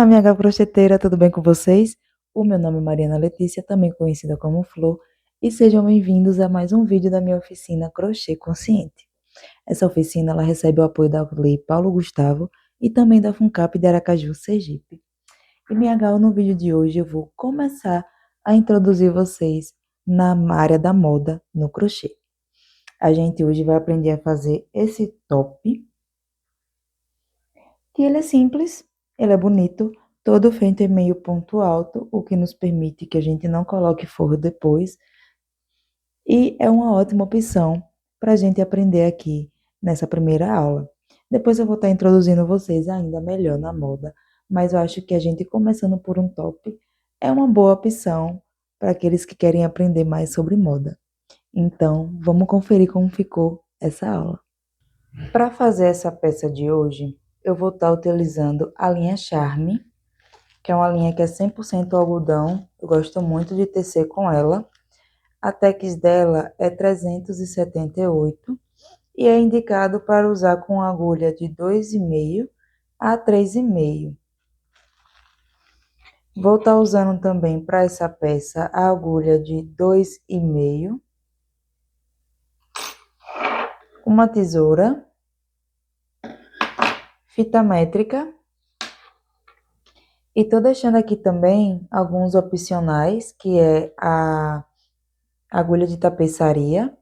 Olá, minha crocheteira, tudo bem com vocês? O meu nome é Mariana Letícia, também conhecida como Flor, e sejam bem-vindos a mais um vídeo da minha oficina Crochê Consciente. Essa oficina ela recebe o apoio da Lei Paulo Gustavo e também da FUNCAP de Aracaju, Sergipe. E minha gal, no vídeo de hoje eu vou começar a introduzir vocês na área da moda no crochê. A gente hoje vai aprender a fazer esse top, que ele é simples, ele é bonito, todo feito em meio ponto alto, o que nos permite que a gente não coloque forro depois, e é uma ótima opção para a gente aprender aqui nessa primeira aula. Depois eu vou estar introduzindo vocês ainda melhor na moda, mas eu acho que a gente começando por um top é uma boa opção para aqueles que querem aprender mais sobre moda. Então, vamos conferir como ficou essa aula. Para fazer essa peça de hoje, eu vou estar utilizando a linha Charme, que é uma linha que é 100% algodão. Eu gosto muito de tecer com ela. A tex dela é 378 e é indicado para usar com agulha de 2,5 a 3,5. Vou estar usando também para essa peça a agulha de 2,5, uma tesoura, fita métrica. E tô deixando aqui também alguns opcionais, que é a agulha de tapeçaria.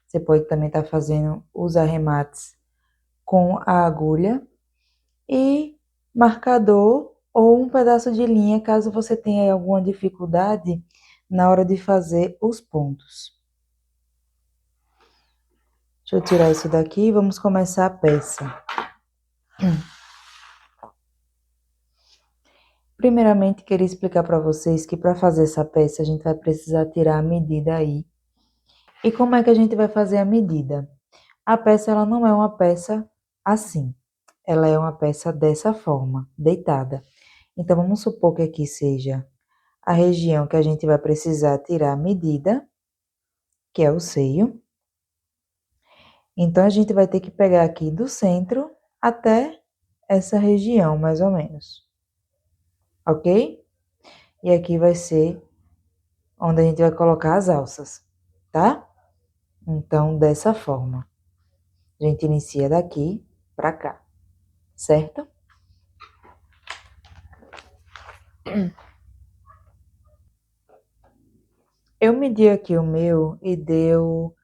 Você pode também estar fazendo os arremates com a agulha. E marcador ou um pedaço de linha, caso você tenha alguma dificuldade na hora de fazer os pontos. Deixa eu tirar isso daqui e vamos começar a peça. Primeiramente, queria explicar para vocês que para fazer essa peça a gente vai precisar tirar a medida aí. E como é que a gente vai fazer a medida? A peça ela não é uma peça assim, ela é uma peça dessa forma, deitada. Então vamos supor que aqui seja a região que a gente vai precisar tirar a medida, que é o seio. Então a gente vai ter que pegar aqui do centro até essa região, mais ou menos. Ok? E aqui vai ser onde a gente vai colocar as alças, tá? Então, dessa forma. A gente inicia daqui pra cá, certo? Eu medi aqui o meu e deu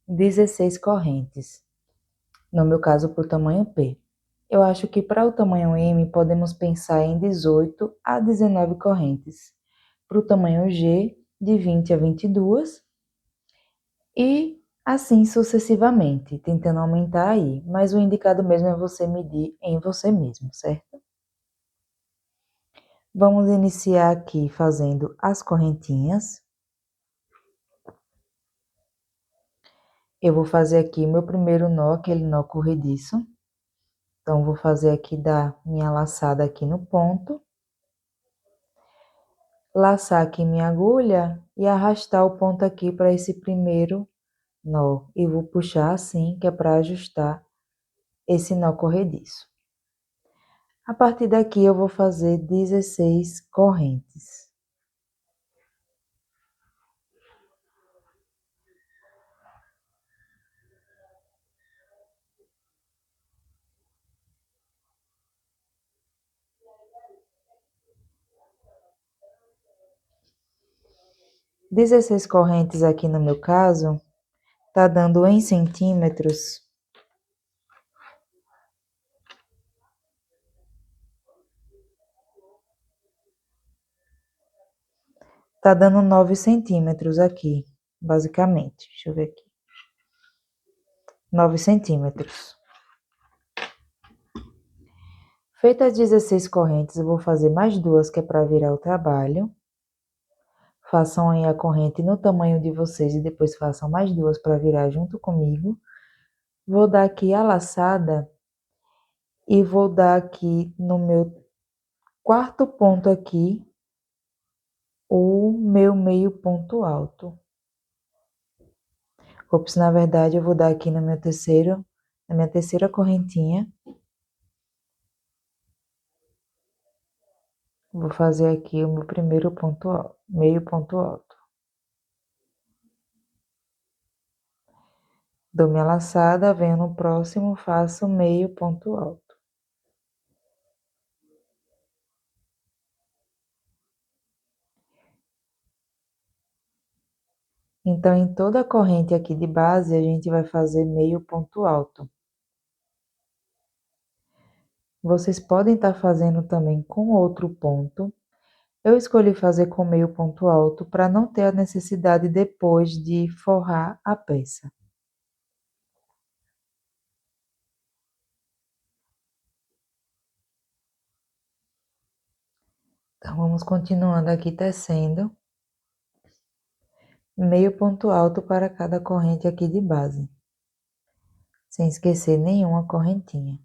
16 correntes. No meu caso, para o tamanho P. Eu acho que para o tamanho M, podemos pensar em 18 a 19 correntes. Para o tamanho G, de 20 a 22. E assim sucessivamente, tentando aumentar aí. Mas o indicado mesmo é você medir em você mesmo, certo? Vamos iniciar aqui fazendo as correntinhas. Eu vou fazer aqui meu primeiro nó, aquele nó corrediço. Então, vou fazer aqui da minha laçada aqui no ponto. Laçar aqui minha agulha e arrastar o ponto aqui para esse primeiro nó. E vou puxar assim, que é para ajustar esse nó corrediço. A partir daqui, eu vou fazer 16 correntes. Dezesseis correntes aqui no meu caso, tá dando em centímetros. Tá dando 9 centímetros aqui, basicamente. Deixa eu ver aqui. 9 centímetros. Feitas as 16 correntes, eu vou fazer mais duas, que é para virar o trabalho. Façam aí a corrente no tamanho de vocês e depois façam mais duas para virar junto comigo. Vou dar aqui a laçada e vou dar aqui no meu quarto ponto aqui o meu meio ponto alto. Ops, na verdade eu vou dar aqui no meu terceiro, na minha terceira correntinha. Vou fazer aqui o meu primeiro ponto alto, meio ponto alto. Dou minha laçada, venho no próximo, faço meio ponto alto. Então, em toda a corrente aqui de base, a gente vai fazer meio ponto alto. Vocês podem estar fazendo também com outro ponto. Eu escolhi fazer com meio ponto alto para não ter a necessidade depois de forrar a peça. Então, vamos continuando aqui tecendo. Meio ponto alto para cada corrente aqui de base. Sem esquecer nenhuma correntinha.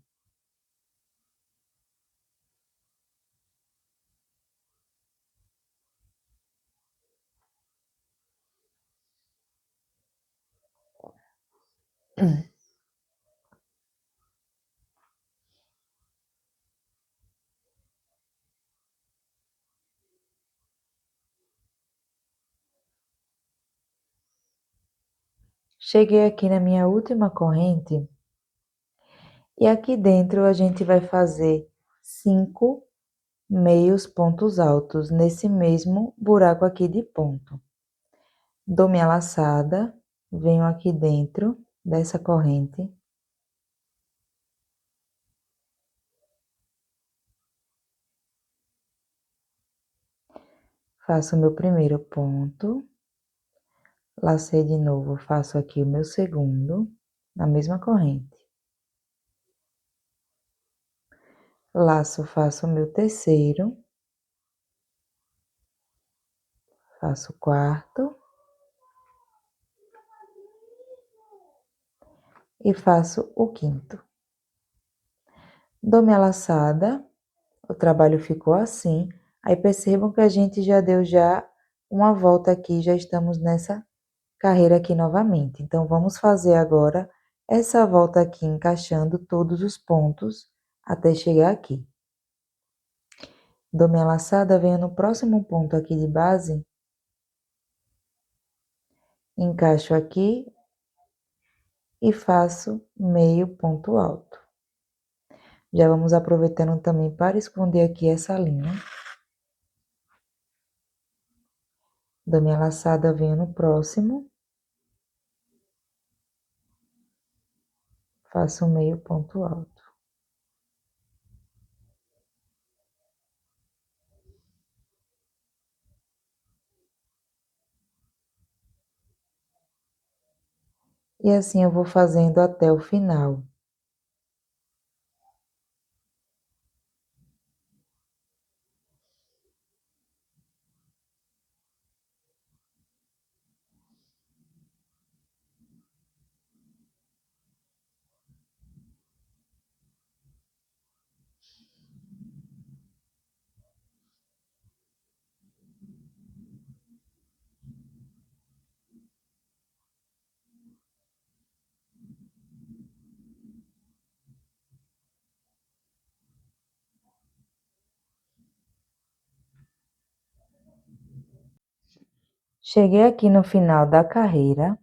Cheguei aqui na minha última corrente e aqui dentro a gente vai fazer 5 meios pontos altos nesse mesmo buraco aqui de ponto. Dou minha laçada, venho aqui dentro dessa corrente. Faço o meu primeiro ponto. Lacei de novo, faço aqui o meu segundo, na mesma corrente. Laço, faço o meu terceiro. Faço o quarto. E faço o quinto. Dou minha laçada, o trabalho ficou assim. Aí percebam que a gente já deu uma volta aqui, já estamos nessa carreira aqui novamente. Então, vamos fazer agora essa volta aqui, encaixando todos os pontos até chegar aqui. Dou minha laçada, venho no próximo ponto aqui de base, encaixo aqui e faço meio ponto alto. Já vamos aproveitando também para esconder aqui essa linha. Dou minha laçada, venho no próximo. Faço meio ponto alto. E assim eu vou fazendo até o final. Cheguei aqui no final da carreira.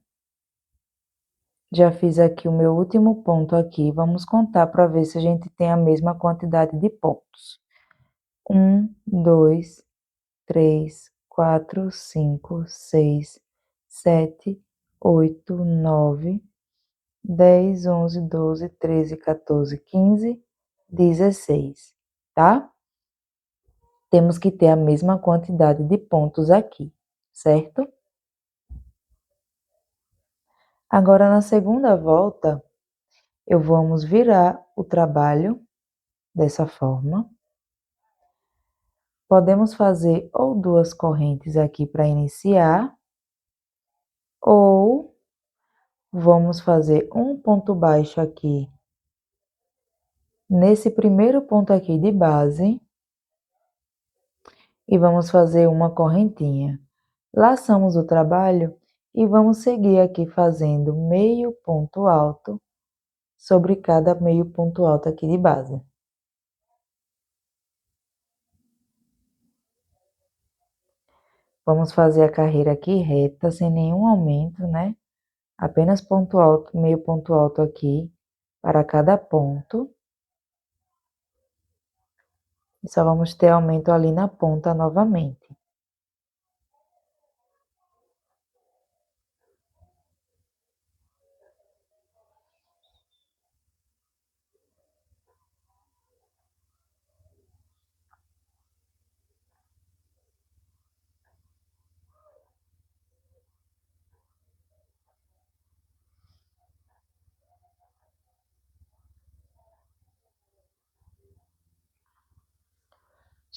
Já fiz aqui o meu último ponto aqui. Vamos contar para ver se a gente tem a mesma quantidade de pontos. 1, 2, 3, 4, 5, 6, 7, 8, 9, 10, 11, 12, 13, 14, 15, 16, tá? Temos que ter a mesma quantidade de pontos aqui, certo? Agora, na segunda volta, vamos virar o trabalho dessa forma. Podemos fazer ou duas correntes aqui para iniciar, ou vamos fazer um ponto baixo aqui nesse primeiro ponto aqui de base e vamos fazer uma correntinha. Laçamos o trabalho e vamos seguir aqui fazendo meio ponto alto sobre cada meio ponto alto aqui de base. Vamos fazer a carreira aqui reta, sem nenhum aumento, né? Apenas ponto alto, meio ponto alto aqui para cada ponto. E só vamos ter aumento ali na ponta novamente.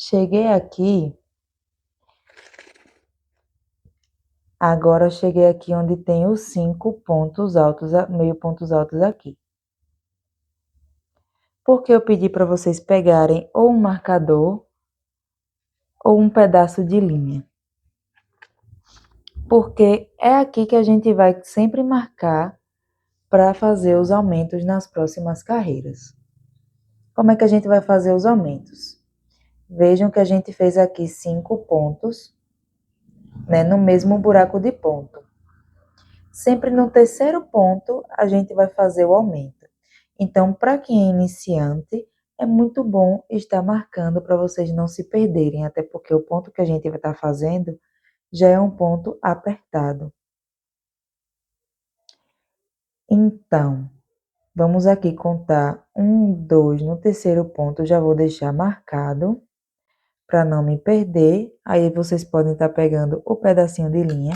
Cheguei aqui, agora cheguei aqui onde tem os 5 pontos altos, meio pontos altos aqui. Porque eu pedi para vocês pegarem ou um marcador ou um pedaço de linha. Porque é aqui que a gente vai sempre marcar para fazer os aumentos nas próximas carreiras. Como é que a gente vai fazer os aumentos? Vejam que a gente fez aqui 5 pontos, né, no mesmo buraco de ponto. Sempre no terceiro ponto, a gente vai fazer o aumento. Então, para quem é iniciante, é muito bom estar marcando para vocês não se perderem, até porque o ponto que a gente vai estar fazendo já é um ponto apertado. Então, vamos aqui contar 1, 2, no terceiro ponto já vou deixar marcado para não me perder. Aí vocês podem estar pegando o pedacinho de linha,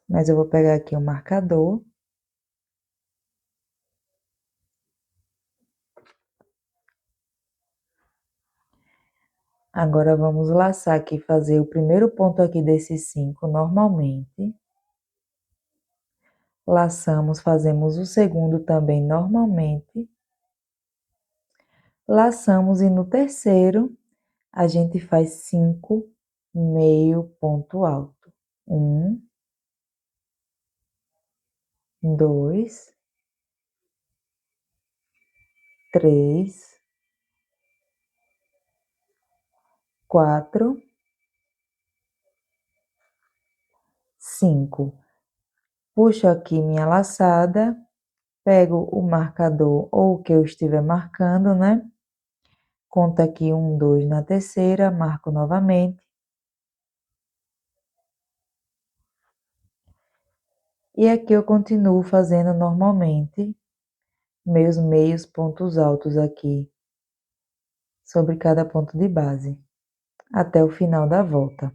mas eu vou pegar aqui o marcador. Agora vamos laçar aqui, fazer o primeiro ponto aqui desses 5 normalmente. Laçamos, fazemos o segundo também normalmente. Laçamos e no terceiro a gente faz 5 meio ponto alto. 1, 2, 3, 4, 5. Puxo aqui minha laçada, pego o marcador ou o que eu estiver marcando, né? Conta aqui 1, 2 na terceira, marco novamente. E aqui eu continuo fazendo normalmente meus meios pontos altos aqui sobre cada ponto de base, até o final da volta.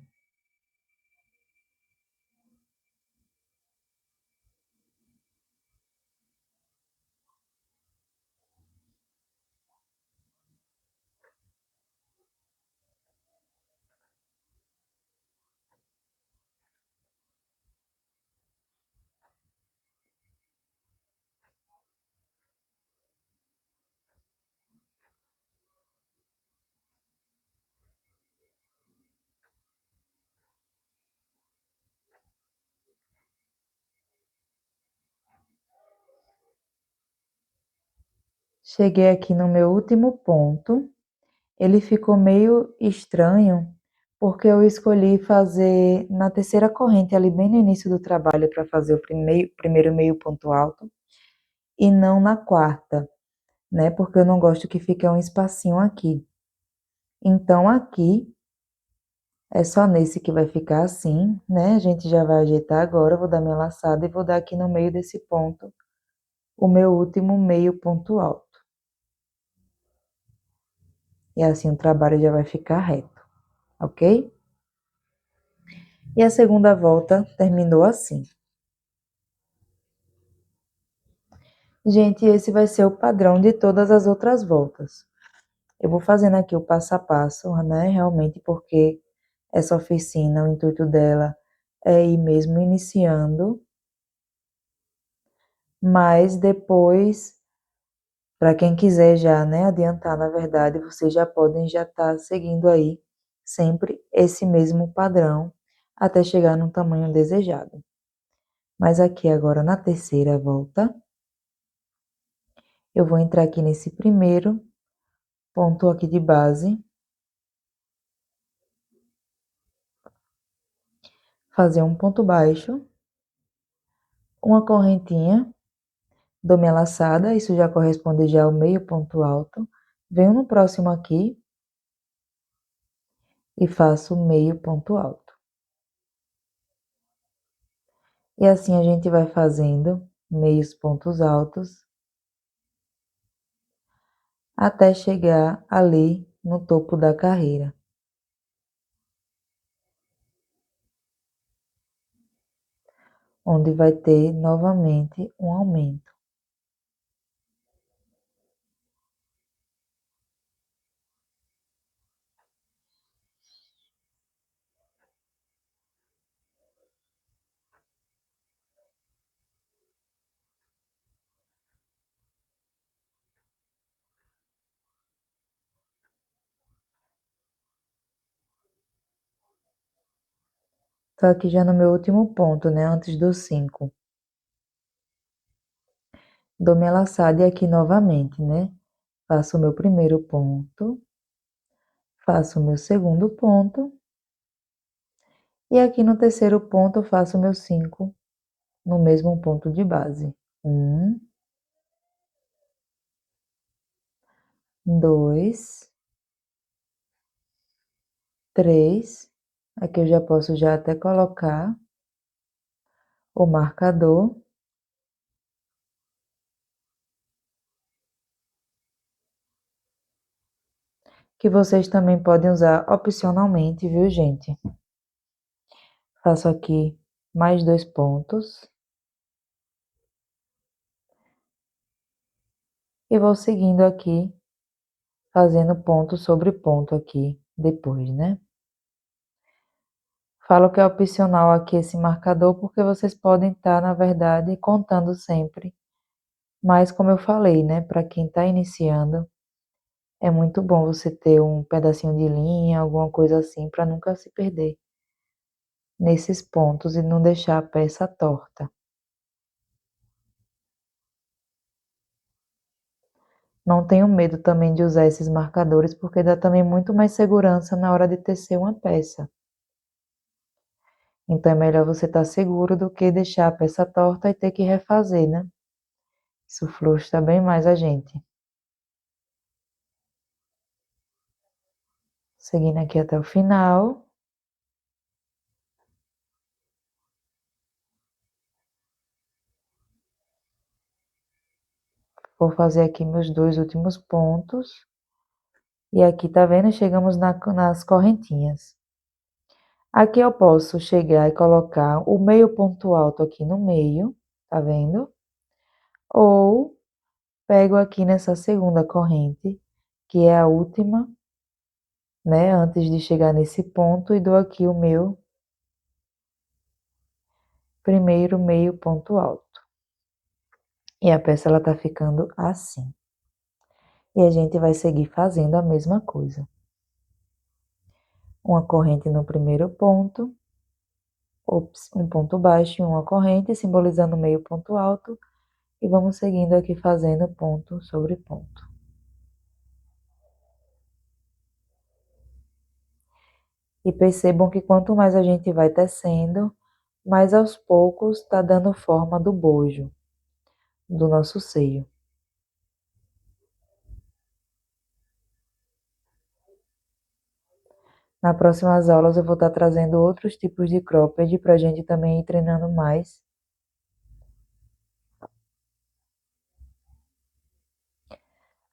Cheguei aqui no meu último ponto, ele ficou meio estranho, porque eu escolhi fazer na terceira corrente, ali bem no início do trabalho, para fazer o primeiro meio ponto alto, e não na quarta, né? Porque eu não gosto que fique um espacinho aqui. Então, aqui, é só nesse que vai ficar assim, né? A gente já vai ajeitar agora, eu vou dar minha laçada e vou dar aqui no meio desse ponto, o meu último meio ponto alto. E assim o trabalho já vai ficar reto, ok? E a segunda volta terminou assim. Gente, esse vai ser o padrão de todas as outras voltas. Eu vou fazendo aqui o passo a passo, né? Realmente porque essa oficina, o intuito dela é ir mesmo iniciando, mas depois, para quem quiser já, né, adiantar, na verdade, vocês já podem já estar seguindo aí sempre esse mesmo padrão até chegar no tamanho desejado. Mas aqui agora na terceira volta, eu vou entrar aqui nesse primeiro ponto aqui de base. fazer um ponto baixo, uma correntinha, dou minha laçada, isso já corresponde já ao meio ponto alto, venho no próximo aqui e faço meio ponto alto. E assim a gente vai fazendo meios pontos altos até chegar ali no topo da carreira, onde vai ter novamente um aumento. Tô aqui já no meu último ponto, né, antes do 5. Dou minha laçada e aqui novamente, né, faço o meu primeiro ponto, faço o meu segundo ponto, e aqui no terceiro ponto eu faço o meu 5 no mesmo ponto de base. 1, 2, 3, aqui eu já posso já até colocar o marcador, que vocês também podem usar opcionalmente, viu, gente? Faço aqui mais 2 pontos. E vou seguindo aqui, fazendo ponto sobre ponto aqui depois, né? Falo que é opcional aqui esse marcador porque vocês podem estar, na verdade, contando sempre. Mas como eu falei, né, para quem está iniciando, é muito bom você ter um pedacinho de linha, alguma coisa assim, para nunca se perder nesses pontos e não deixar a peça torta. Não tenho medo também de usar esses marcadores porque dá também muito mais segurança na hora de tecer uma peça. Então é melhor você estar seguro do que deixar a peça torta e ter que refazer, né? Isso frustra bem mais a gente. Seguindo aqui até o final. Vou fazer aqui meus 2 últimos pontos. E aqui, tá vendo? Chegamos nas correntinhas. Aqui eu posso chegar e colocar o meio ponto alto aqui no meio, tá vendo? Ou pego aqui nessa segunda corrente, que é a última, né? Antes de chegar nesse ponto e dou aqui o meu primeiro meio ponto alto. E a peça ela tá ficando assim. E a gente vai seguir fazendo a mesma coisa. Uma corrente no primeiro ponto, um ponto baixo e uma corrente, simbolizando meio ponto alto, e vamos seguindo aqui fazendo ponto sobre ponto. E percebam que quanto mais a gente vai tecendo, mais aos poucos está dando forma do bojo, do nosso seio. Nas próximas aulas eu vou estar trazendo outros tipos de cropped para a gente também ir treinando mais.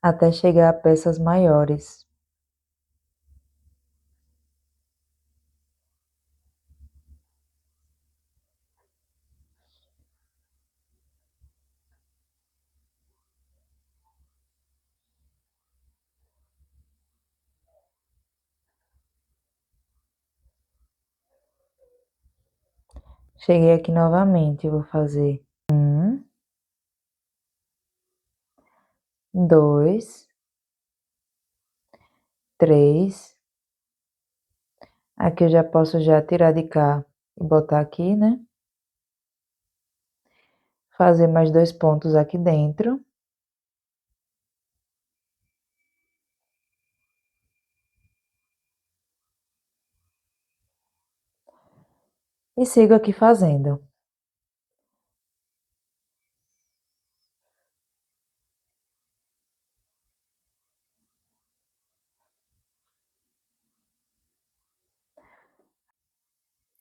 Até chegar a peças maiores. Cheguei aqui novamente, vou fazer 1, 2, 3. Aqui eu já posso já tirar de cá e botar aqui, né? Fazer mais 2 pontos aqui dentro. e sigo aqui fazendo.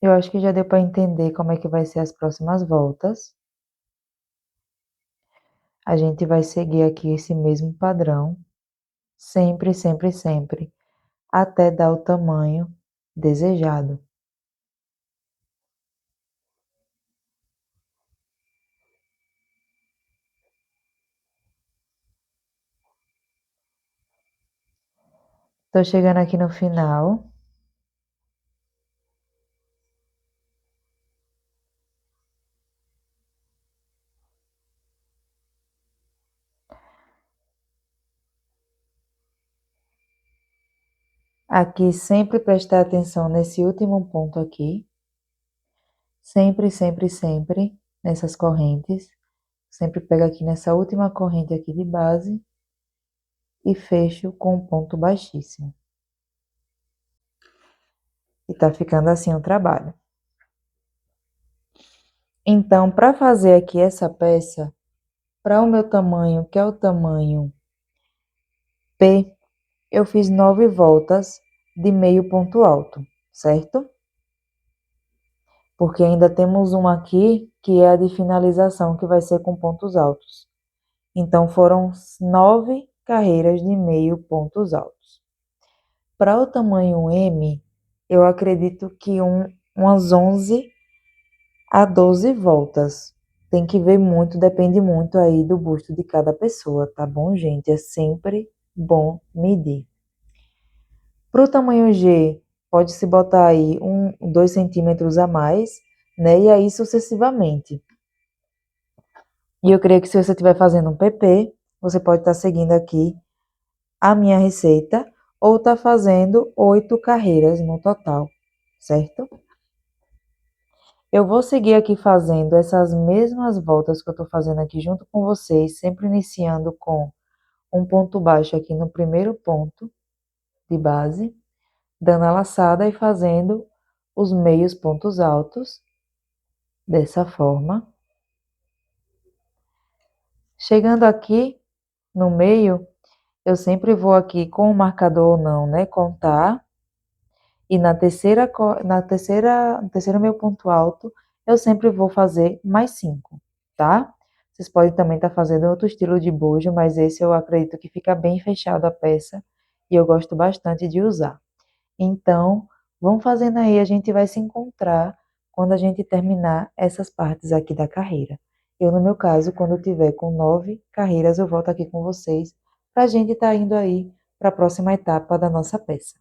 Eu acho que já deu para entender como é que vai ser as próximas voltas. A gente vai seguir aqui esse mesmo padrão, sempre, sempre, sempre, até dar o tamanho desejado. Tô chegando aqui no final. Aqui sempre prestar atenção nesse último ponto aqui. Sempre, sempre, sempre nessas correntes. Sempre pego aqui nessa última corrente aqui de base e fecho com um ponto baixíssimo. E tá ficando assim o trabalho. Então, para fazer aqui essa peça, para o meu tamanho, que é o tamanho P, eu fiz 9 voltas de meio ponto alto, certo? Porque ainda temos uma aqui que é a de finalização, que vai ser com pontos altos. Então, foram 9 carreiras de meio pontos altos. Para o tamanho M, eu acredito que umas 11 a 12 voltas. Tem que ver muito, depende muito aí do busto de cada pessoa, tá bom, gente? É sempre bom medir. Para o tamanho G, pode-se botar aí 2 centímetros a mais, né? E aí sucessivamente. E eu creio que se você estiver fazendo um PP, você pode estar seguindo aqui a minha receita ou estar fazendo 8 carreiras no total, certo? Eu vou seguir aqui fazendo essas mesmas voltas que eu estou fazendo aqui junto com vocês, sempre iniciando com um ponto baixo aqui no primeiro ponto de base, dando a laçada e fazendo os meios pontos altos, dessa forma. Chegando aqui no meio, eu sempre vou aqui com o marcador ou não, né, contar. E no terceiro meu ponto alto, eu sempre vou fazer mais 5, tá? Vocês podem também estar fazendo outro estilo de bojo, mas esse eu acredito que fica bem fechado a peça e eu gosto bastante de usar. Então, vamos fazendo aí, a gente vai se encontrar quando a gente terminar essas partes aqui da carreira. Eu, no meu caso, quando eu tiver com 9 carreiras, eu volto aqui com vocês para a gente estar indo aí para a próxima etapa da nossa peça.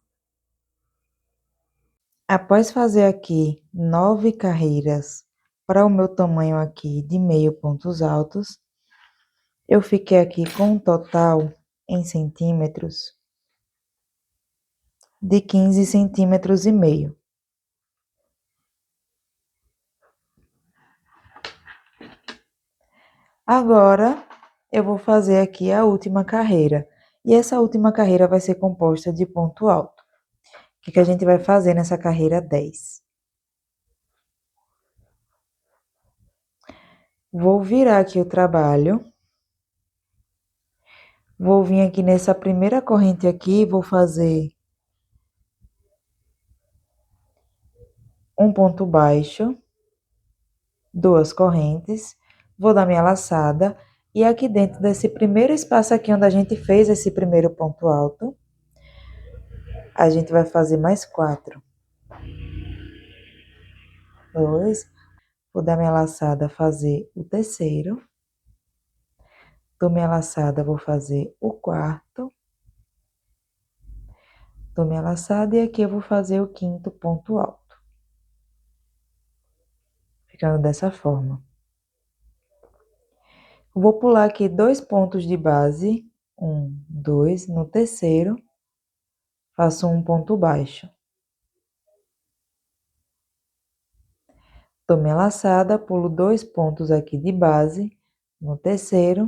Após fazer aqui 9 carreiras para o meu tamanho aqui de meio pontos altos, eu fiquei aqui com um total em centímetros de 15 centímetros e meio. Agora, eu vou fazer aqui a última carreira. E essa última carreira vai ser composta de ponto alto. O que a gente vai fazer nessa carreira 10? Vou virar aqui o trabalho. Vou vir aqui nessa primeira corrente aqui, vou fazer um ponto baixo, 2 correntes, vou dar minha laçada, e aqui dentro desse primeiro espaço aqui onde a gente fez esse primeiro ponto alto, a gente vai fazer mais 4. 2, vou dar minha laçada, fazer o terceiro, dou minha laçada, vou fazer o quarto, dou minha laçada e aqui eu vou fazer o quinto ponto alto, ficando dessa forma. Vou pular aqui 2 pontos de base, 1, 2, no terceiro, faço um ponto baixo. Dou minha laçada, pulo 2 pontos aqui de base, no terceiro,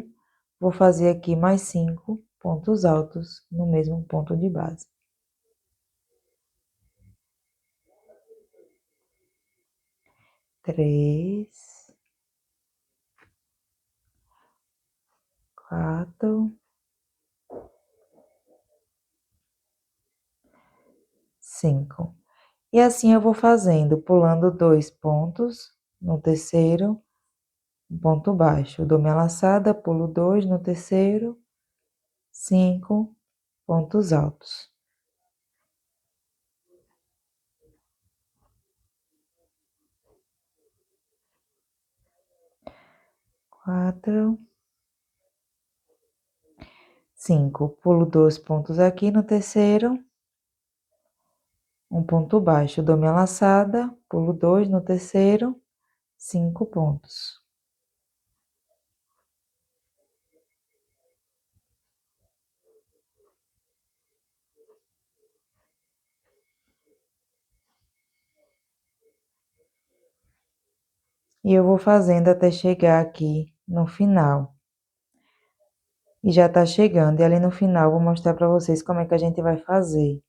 vou fazer aqui mais 5 pontos altos no mesmo ponto de base. 3, 4, 5. E assim eu vou fazendo, pulando 2 pontos no terceiro, um ponto baixo. Dou minha laçada, pulo 2 no terceiro, 5 pontos altos. 4, 5. Pulo 2 pontos aqui no terceiro, um ponto baixo. Dou minha laçada, pulo 2 no terceiro, 5 pontos. E eu vou fazendo até chegar aqui no final. E já tá chegando. E ali no final eu vou mostrar pra vocês como é que a gente vai fazer.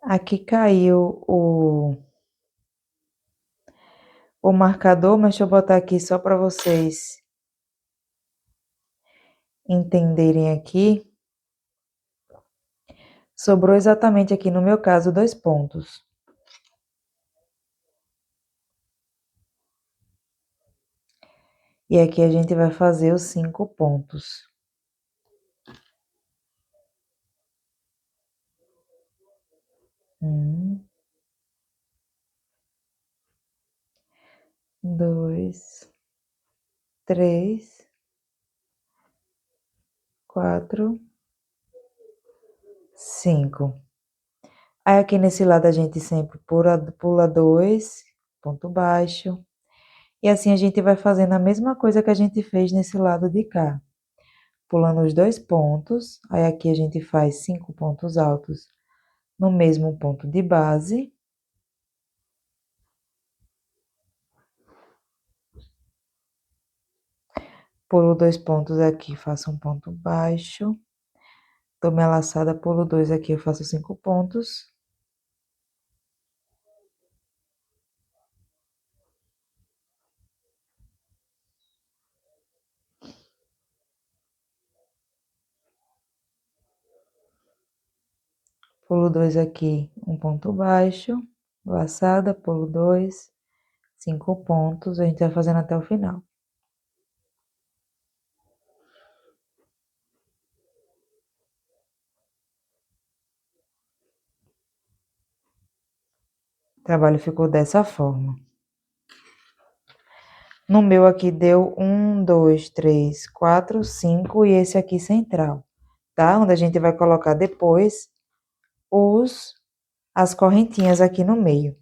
Aqui caiu o marcador, mas deixa eu botar aqui só para vocês entenderem aqui. Sobrou exatamente aqui no meu caso 2 pontos. E aqui a gente vai fazer os 5 pontos. Um, 2, 3, 4, 5. Aí aqui nesse lado a gente sempre pula 2, ponto baixo. E assim a gente vai fazendo a mesma coisa que a gente fez nesse lado de cá. Pulando os 2 pontos, aí aqui a gente faz 5 pontos altos no mesmo ponto de base. Pulo 2 pontos aqui, faço um ponto baixo. Dou minha laçada, pulo 2 aqui, eu faço 5 pontos. Pulo 2 aqui, um ponto baixo. Laçada, pulo 2, 5 pontos. A gente vai fazendo até o final. O trabalho ficou dessa forma. No meu aqui deu 1, 2, 3, 4, 5 e esse aqui central, tá? Onde a gente vai colocar depois as correntinhas aqui no meio.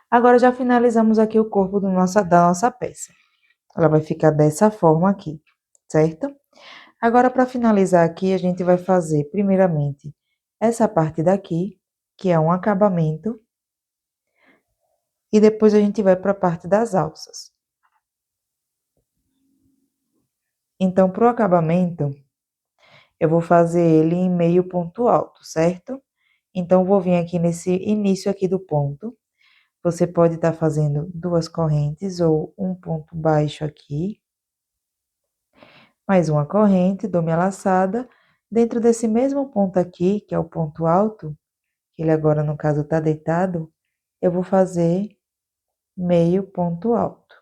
Agora já finalizamos aqui o corpo da nossa peça. Ela vai ficar dessa forma aqui, certo? Agora, para finalizar aqui, a gente vai fazer, primeiramente, essa parte daqui, que é um acabamento, e depois a gente vai para a parte das alças. Então, para o acabamento, eu vou fazer ele em meio ponto alto, certo? Então, vou vir aqui nesse início aqui do ponto. Você pode estar fazendo 2 correntes ou um ponto baixo aqui. Mais uma corrente, dou minha laçada. Dentro desse mesmo ponto aqui, que é o ponto alto, que ele agora no caso está deitado, eu vou fazer meio ponto alto.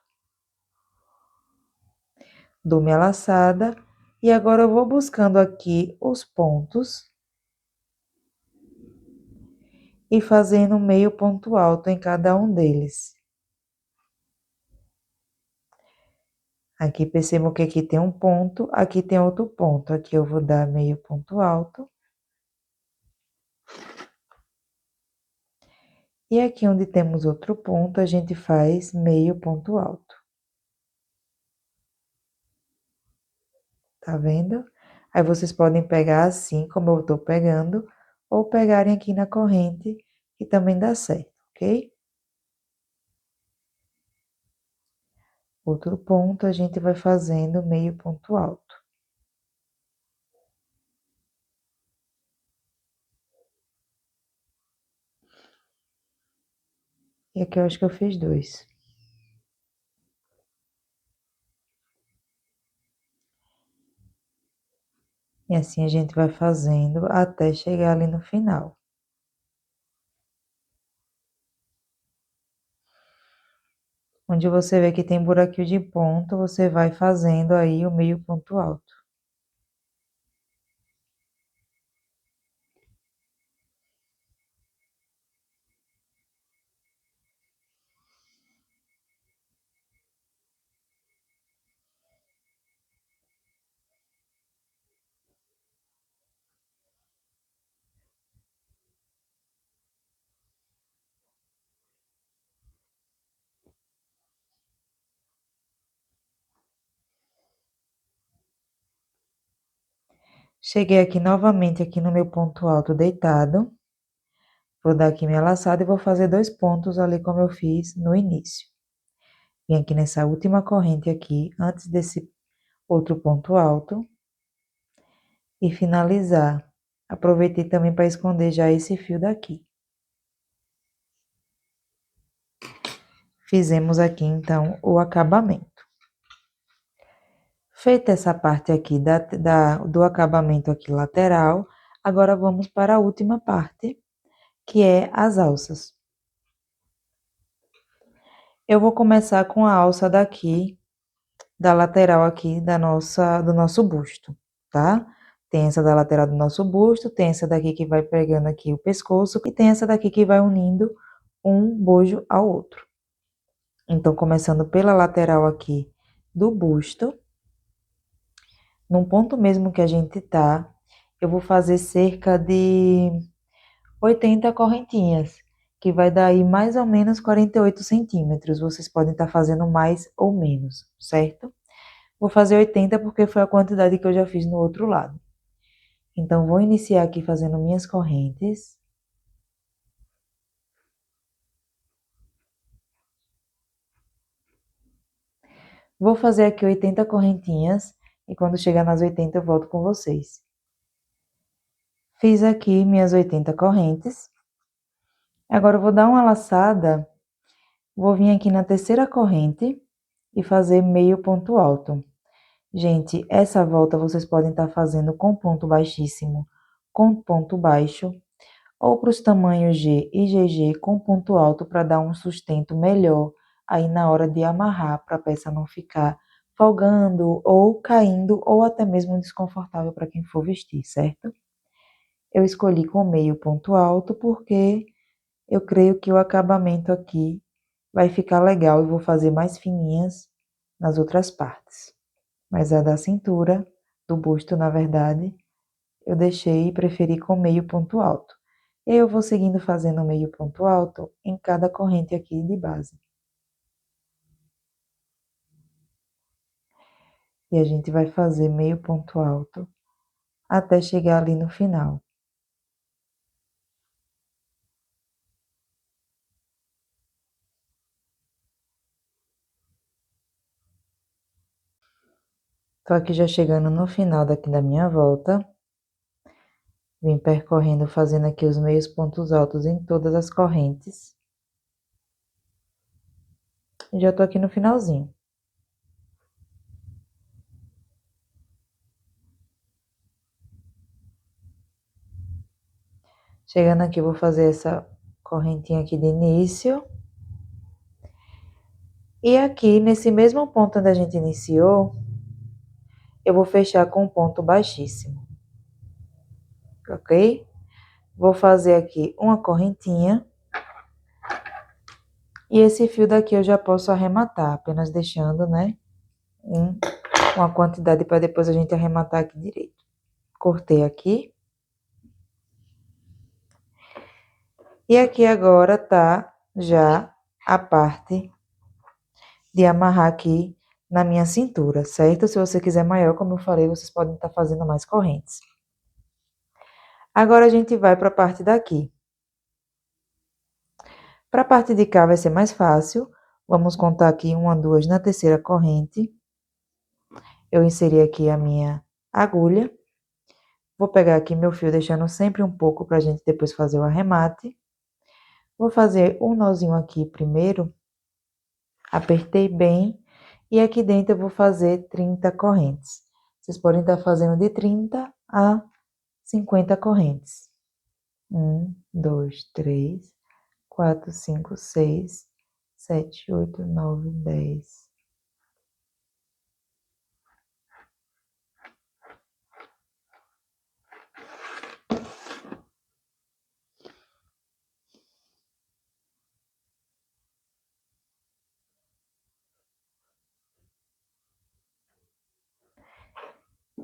Dou minha laçada e agora eu vou buscando aqui os pontos e fazendo meio ponto alto em cada um deles. Aqui percebam que aqui tem um ponto, aqui tem outro ponto. Aqui eu vou dar meio ponto alto. E aqui onde temos outro ponto, a gente faz meio ponto alto. Tá vendo? Aí vocês podem pegar assim, como eu tô pegando, ou pegarem aqui na corrente, que também dá certo, ok? Outro ponto, a gente vai fazendo meio ponto alto. E aqui eu acho que eu fiz 2. E assim a gente vai fazendo até chegar ali no final. Onde você vê que tem buraquinho de ponto, você vai fazendo aí o meio ponto alto. Cheguei aqui novamente aqui no meu ponto alto deitado. Vou dar aqui minha laçada e vou fazer 2 pontos ali como eu fiz no início. Vim aqui nessa última corrente aqui, antes desse outro ponto alto. E finalizar. Aproveitei também para esconder já esse fio daqui. Fizemos aqui, então, o acabamento. Feita essa parte aqui do acabamento aqui lateral, agora vamos para a última parte, que é as alças. Eu vou começar com a alça daqui, da lateral aqui do nosso busto, tá? Tem essa da lateral do nosso busto, tem essa daqui que vai pegando aqui o pescoço e tem essa daqui que vai unindo um bojo ao outro. Então, começando pela lateral aqui do busto, num ponto mesmo que a gente tá, eu vou fazer cerca de 80 correntinhas, que vai dar aí mais ou menos 48 centímetros. Vocês podem estar fazendo mais ou menos, certo? Vou fazer 80 porque foi a quantidade que eu já fiz no outro lado. Então, vou iniciar aqui fazendo minhas correntes. Vou fazer aqui 80 correntinhas e quando chegar nas 80 eu volto com vocês. Fiz aqui minhas 80 correntes. Agora eu vou dar uma laçada, vou vir aqui na terceira corrente e fazer meio ponto alto. Gente, essa volta vocês podem estar fazendo com ponto baixíssimo, com ponto baixo, ou para os tamanhos G e GG com ponto alto para dar um sustento melhor aí na hora de amarrar, para a peça não ficar folgando ou caindo ou até mesmo desconfortável para quem for vestir, certo? Eu escolhi com meio ponto alto porque eu creio que o acabamento aqui vai ficar legal e vou fazer mais fininhas nas outras partes. Mas a da cintura, do busto, na verdade, eu deixei e preferi com meio ponto alto. E eu vou seguindo fazendo meio ponto alto em cada corrente aqui de base. E a gente vai fazer meio ponto alto até chegar ali no final. Tô aqui já chegando no final daqui da minha volta. Vim percorrendo, fazendo aqui os meios pontos altos em todas as correntes. E já tô aqui no finalzinho. Chegando aqui, eu vou fazer essa correntinha aqui de início. E aqui, nesse mesmo ponto onde a gente iniciou, eu vou fechar com um ponto baixíssimo. Ok? Vou fazer aqui uma correntinha. E esse fio daqui eu já posso arrematar, apenas deixando, né, uma quantidade para depois a gente arrematar aqui direito. Cortei aqui. E aqui agora tá já a parte de amarrar aqui na minha cintura, certo? Se você quiser maior, como eu falei, vocês podem estar fazendo mais correntes. Agora a gente vai para a parte daqui. Para a parte de cá vai ser mais fácil, Vamos contar aqui 1, 2 na terceira corrente. Eu inseri aqui a minha agulha. Vou pegar aqui meu fio, deixando sempre um pouco para a gente depois fazer o arremate. Vou fazer um nozinho aqui primeiro. Apertei bem. E aqui dentro eu vou fazer 30 correntes. Vocês podem estar fazendo de 30 a 50 correntes. 1, 2, 3, 4, 5, 6, 7, 8, 9, 10.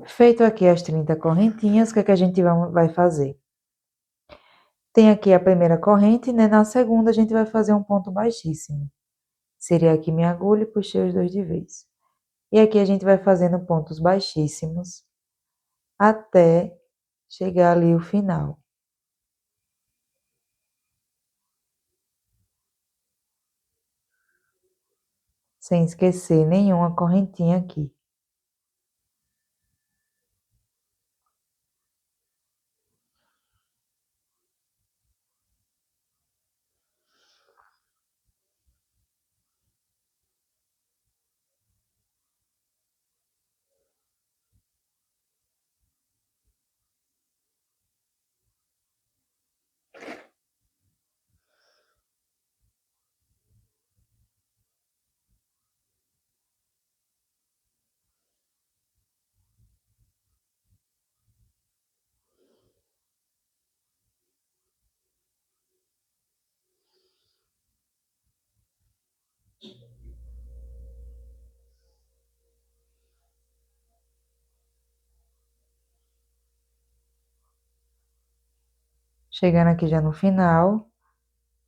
Feito aqui as 30 correntinhas, o que é que a gente vai fazer? Tem aqui a primeira corrente, né? Na segunda a gente vai fazer um ponto baixíssimo. Seria aqui minha agulha e puxei os dois de vez. E aqui a gente vai fazendo pontos baixíssimos até chegar ali o final. Sem esquecer nenhuma correntinha aqui. Chegando aqui já no final,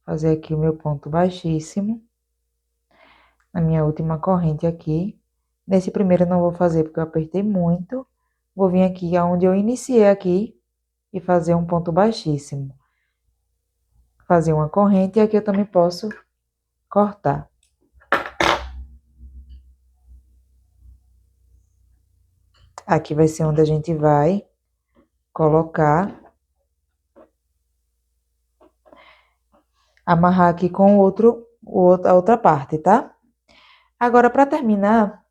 fazer aqui o meu ponto baixíssimo. Na minha última corrente aqui. Nesse primeiro eu não vou fazer porque eu apertei muito. Vou vir aqui onde eu iniciei aqui e fazer um ponto baixíssimo. Fazer uma corrente e aqui eu também posso cortar. Aqui vai ser onde a gente vai colocar, amarrar aqui com a outra parte, tá? Agora, para terminar,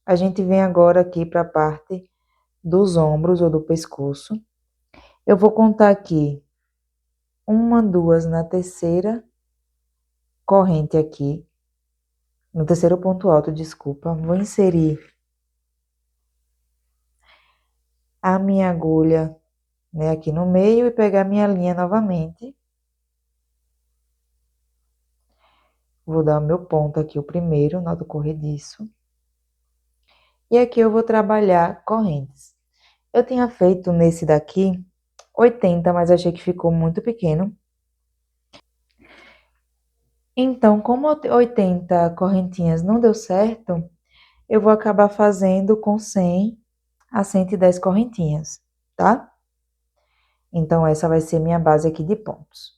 a gente vem agora aqui para a parte dos ombros ou do pescoço. Eu vou contar aqui 1, 2 na terceira corrente aqui. No terceiro ponto alto, desculpa. Vou inserir a minha agulha, né, aqui no meio e pegar minha linha novamente. Vou dar o meu ponto aqui, o primeiro, nó do corrediço. E aqui eu vou trabalhar correntes. Eu tinha feito nesse daqui 80, mas achei que ficou muito pequeno. Então, como 80 correntinhas não deu certo, eu vou acabar fazendo com 100 a 110 correntinhas, tá? Então, essa vai ser minha base aqui de pontos.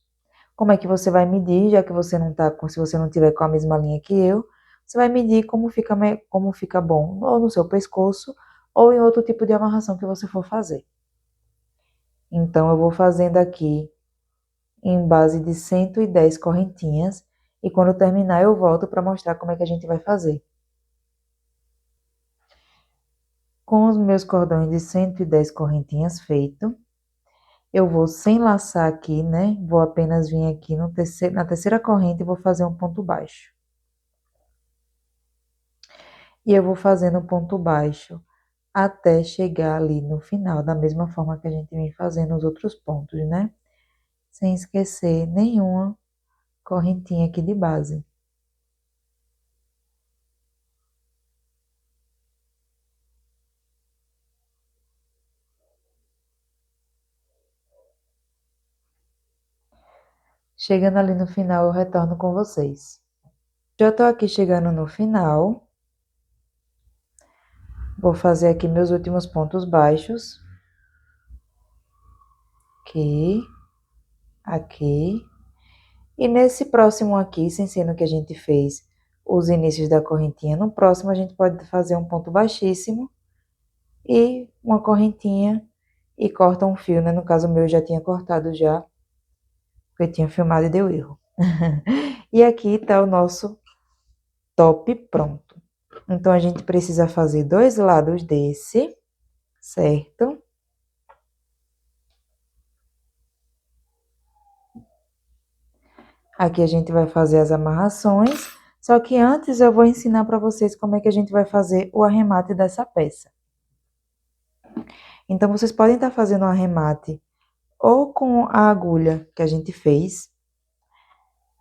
Como é que você vai medir, já que você não tá com, se você não tiver com a mesma linha que eu, você vai medir como fica bom, ou no seu pescoço, ou em outro tipo de amarração que você for fazer. Então, eu vou fazendo aqui em base de 110 correntinhas, e quando eu terminar eu volto para mostrar como é que a gente vai fazer. Com os meus cordões de 110 correntinhas feito, eu vou sem laçar aqui, né? Vou apenas vir aqui no na terceira corrente e vou fazer um ponto baixo. E eu vou fazendo um ponto baixo até chegar ali no final, da mesma forma que a gente vem fazendo os outros pontos, né? Sem esquecer nenhuma correntinha aqui de base. Chegando ali no final, eu retorno com vocês. Já tô aqui chegando no final. Vou fazer aqui meus últimos pontos baixos. Aqui, aqui. E nesse próximo aqui, sem ser no que a gente fez os inícios da correntinha. No próximo, a gente pode fazer um ponto baixíssimo e uma correntinha e corta um fio, né? No caso, o meu eu já tinha cortado já, porque eu tinha filmado e deu erro. E aqui está o nosso top pronto. Então, a gente precisa fazer 2 lados desse, certo? Aqui a gente vai fazer as amarrações, só que antes eu vou ensinar para vocês como é que a gente vai fazer o arremate dessa peça. Então, vocês podem estar fazendo o arremate ou com a agulha que a gente fez,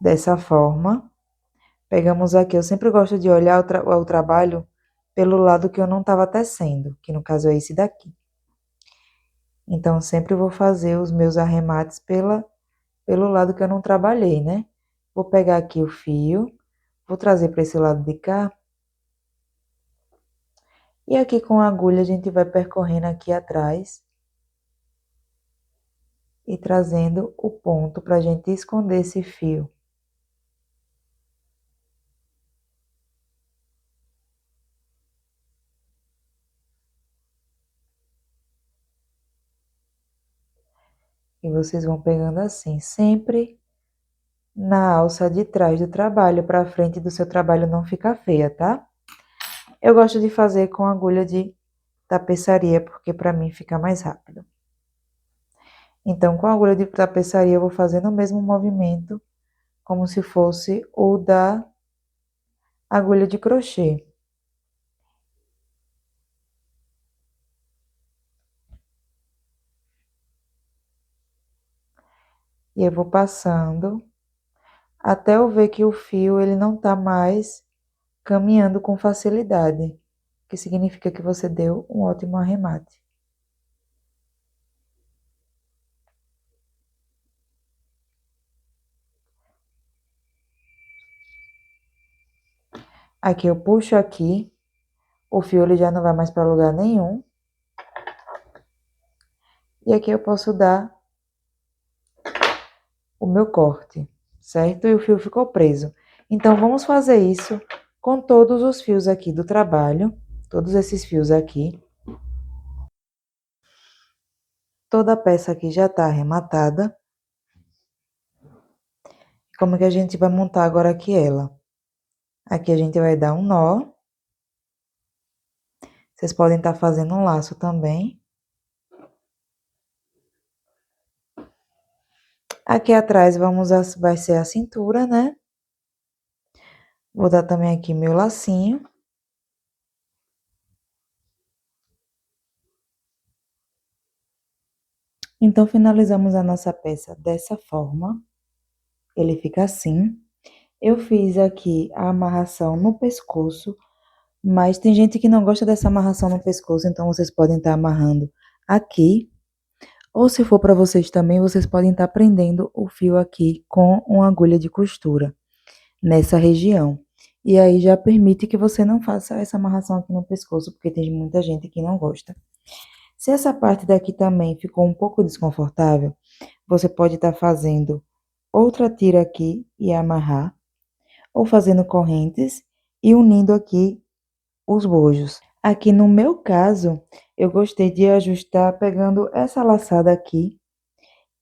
dessa forma. Pegamos aqui, eu sempre gosto de olhar o trabalho pelo lado que eu não estava tecendo, que no caso é esse daqui. Então, sempre vou fazer os meus arremates pelo lado que eu não trabalhei, né? Vou pegar aqui o fio, vou trazer para esse lado de cá. E aqui com a agulha a gente vai percorrendo aqui atrás e trazendo o ponto para a gente esconder esse fio. E vocês vão pegando assim, sempre na alça de trás do trabalho, para a frente do seu trabalho não ficar feia, tá? Eu gosto de fazer com agulha de tapeçaria, porque para mim fica mais rápido. Então, com a agulha de tapeçaria, eu vou fazendo o mesmo movimento, como se fosse o da agulha de crochê. E eu vou passando até eu ver que o fio ele não tá mais caminhando com facilidade, que significa que você deu um ótimo arremate. Aqui eu puxo aqui, o fio ele já não vai mais para lugar nenhum. E aqui eu posso dar o meu corte, certo? E o fio ficou preso. Então, vamos fazer isso com todos os fios aqui do trabalho, todos esses fios aqui. Toda a peça aqui já tá arrematada. Como que a gente vai montar agora aqui ela? Aqui a gente vai dar um nó. Vocês podem estar fazendo um laço também. Aqui atrás vai ser a cintura, né? Vou dar também aqui meu lacinho. Então, finalizamos a nossa peça dessa forma. Ele fica assim. Eu fiz aqui a amarração no pescoço, mas tem gente que não gosta dessa amarração no pescoço, então vocês podem estar amarrando aqui. Ou se for para vocês também, vocês podem estar prendendo o fio aqui com uma agulha de costura nessa região. E aí já permite que você não faça essa amarração aqui no pescoço, porque tem muita gente que não gosta. Se essa parte daqui também ficou um pouco desconfortável, você pode estar fazendo outra tira aqui e amarrar, ou fazendo correntes e unindo aqui os bojos. Aqui no meu caso, eu gostei de ajustar pegando essa laçada aqui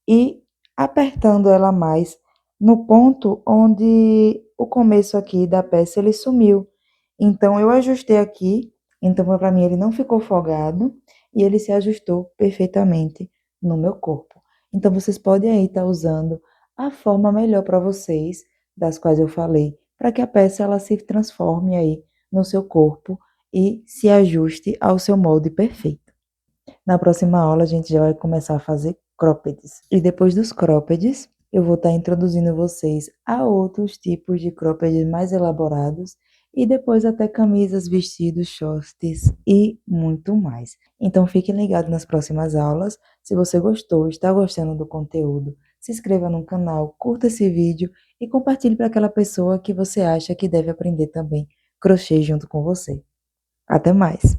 e apertando ela mais no ponto onde o começo aqui da peça ele sumiu. Então eu ajustei aqui, então para mim ele não ficou folgado e ele se ajustou perfeitamente no meu corpo. Então vocês podem aí estar usando a forma melhor para vocês, das quais eu falei, para que a peça ela se transforme aí no seu corpo e se ajuste ao seu molde perfeito. Na próxima aula, a gente já vai começar a fazer croppeds. E depois dos croppeds, eu vou estar introduzindo vocês a outros tipos de croppeds mais elaborados e depois até camisas, vestidos, shorts e muito mais. Então fiquem ligados nas próximas aulas. Se você gostou, está gostando do conteúdo, se inscreva no canal, curta esse vídeo e compartilhe para aquela pessoa que você acha que deve aprender também crochê junto com você. Até mais!